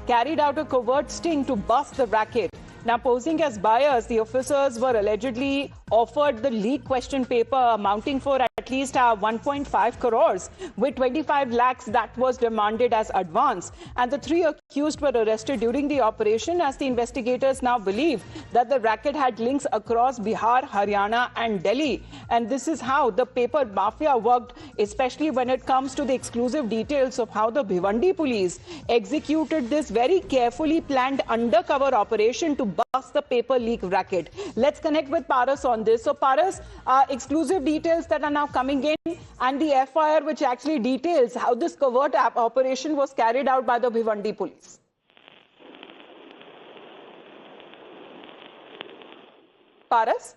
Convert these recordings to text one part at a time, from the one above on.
carried out a covert sting to bust the racket. Now, posing as buyers, the officers were allegedly offered the leaked question paper amounting for at least 1.5 crores with 25 lakhs that was demanded as advance. And the three accused were arrested during the operation, as the investigators now believe that the racket had links across Bihar, Haryana and Delhi. And this is how the paper mafia worked, especially when it comes to the exclusive details of how the Bhiwandi police executed this very carefully planned undercover operation to bust the paper leak racket. Let's connect with Paras on this. So Paras, exclusive details that are now coming in, and the FIR which actually details how this covert operation was carried out by the Bhiwandi police. Paras?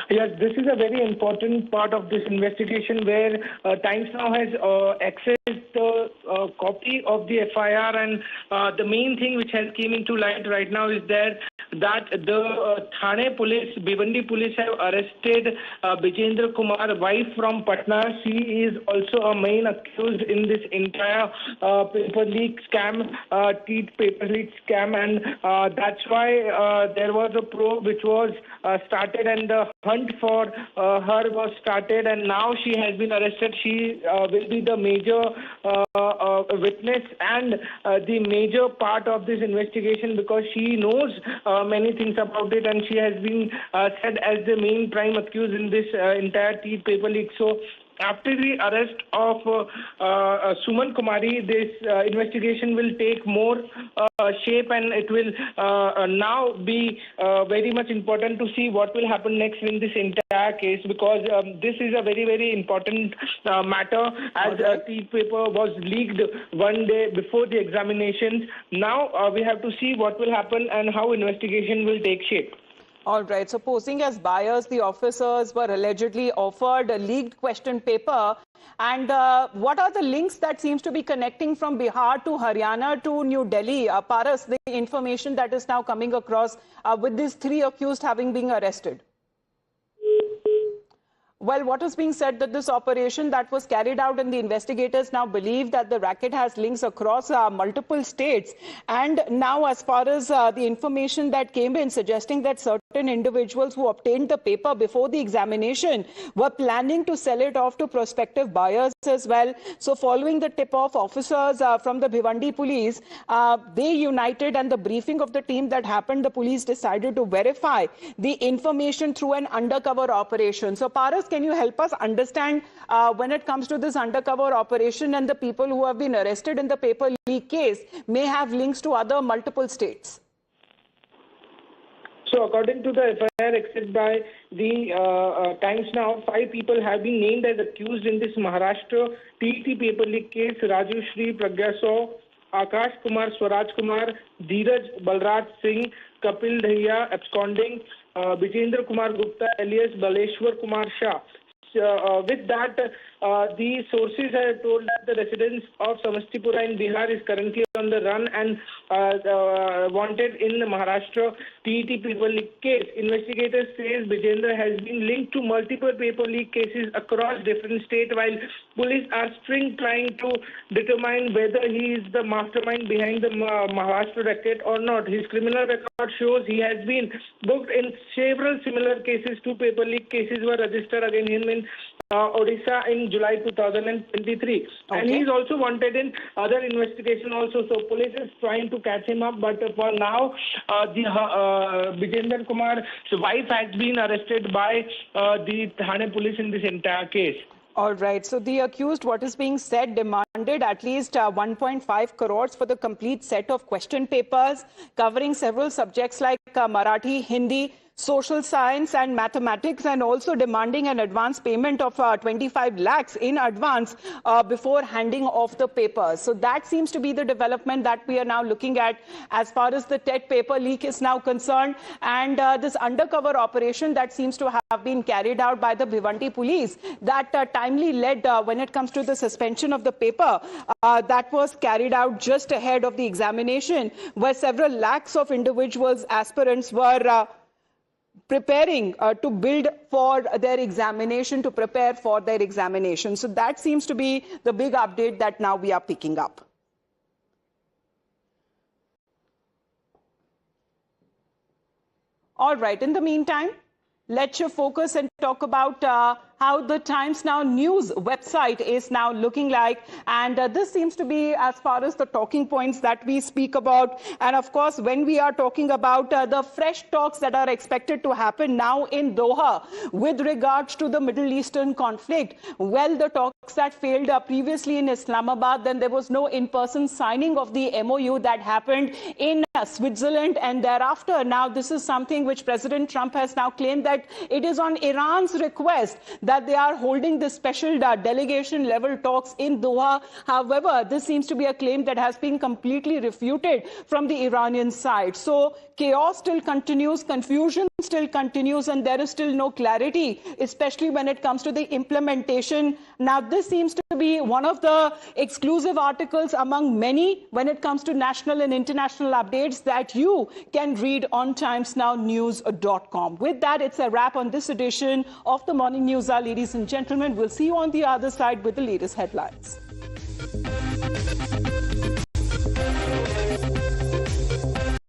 Yes, this is a very important part of this investigation where Times Now has accessed the copy of the FIR, and the main thing which has came into light right now is that the Thane police, Bhiwandi police have arrested Bijendra Kumar, wife from Patna. She is also a main accused in this entire paper leak scam, paper leak scam, and that's why there was a probe which was started, and the hunt for her was started, and now she has been arrested. She will be the major witness and the major part of this investigation, because she knows many things about it, and she has been said as the main prime accused in this entire paper leak. So after the arrest of Suman Kumari, this investigation will take more shape, and it will now be very much important to see what will happen next in this entire case, because this is a very, very important matter, as the paper was leaked one day before the examinations. Now we have to see what will happen and how investigation will take shape. All right. So posing as buyers, the officers were allegedly offered a leaked question paper. And what are the links that seems to be connecting from Bihar to Haryana to New Delhi? Paras, the information that is now coming across with these three accused having been arrested. Well, what is being said that this operation that was carried out, and the investigators now believe that the racket has links across multiple states. And now, as far as the information that came in suggesting that certain individuals who obtained the paper before the examination were planning to sell it off to prospective buyers as well. So following the tip-off, officers from the Bhiwandi police, they united, and the briefing of the team that happened, the police decided to verify the information through an undercover operation. So Paras, can you help us understand when it comes to this undercover operation, and the people who have been arrested in the paper leak case may have links to other multiple states? So according to the FIR accepted by the Times Now, 5 people have been named as accused in this Maharashtra TET paper leak case: Raju Shri, Pragya Saw, Akash Kumar, Swaraj Kumar, Dheeraj Balraj Singh, Kapil Dahiya absconding, Bijendra Kumar Gupta alias Baleshwar Kumar Shah. With that, the sources have told that the residents of Samastipura in Bihar is currently on the run and wanted in the Maharashtra TET paper leak case. Investigators say Bijendra has been linked to multiple paper leak cases across different states, while police are still trying to determine whether he is the mastermind behind the Maharashtra racket or not. His criminal record shows he has been booked in several similar cases. 2 paper leak cases were registered against him in Odisha in July 2023. Okay. And he is also wanted in other investigation also. So police is trying to catch him up. But for now, the Bijendra Kumar's wife has been arrested by the Thane police in this entire case. All right. So the accused, what is being said, demanded at least 1.5 crores for the complete set of question papers covering several subjects like Marathi, Hindi, social science and mathematics, and also demanding an advance payment of 25 lakhs in advance before handing off the papers. So that seems to be the development that we are now looking at as far as the TET paper leak is now concerned, and this undercover operation that seems to have been carried out by the Bhiwandi police that timely led when it comes to the suspension of the paper that was carried out just ahead of the examination, where several lakhs of individuals, aspirants were preparing to build for their examination, to prepare for their examination. So that seems to be the big update that now we are picking up. All right. In the meantime, let's focus and talk about how the Times Now news website is now looking like. And this seems to be as far as the talking points that we speak about. And of course, when we are talking about the fresh talks that are expected to happen now in Doha with regards to the Middle Eastern conflict, well, the talks that failed previously in Islamabad, then there was no in-person signing of the MOU that happened in Switzerland. And thereafter, now this is something which President Trump has now claimed that it is on Iran's request that they are holding this special delegation level talks in Doha. However, this seems to be a claim that has been completely refuted from the Iranian side. So chaos still continues, confusion still continues, and there is still no clarity, especially when it comes to the implementation. Now, this seems to be one of the exclusive articles among many when it comes to national and international updates that you can read on timesnownews.com. With that, it's a wrap on this edition of the Morning News Hour, ladies and gentlemen. We'll see you on the other side with the latest headlines.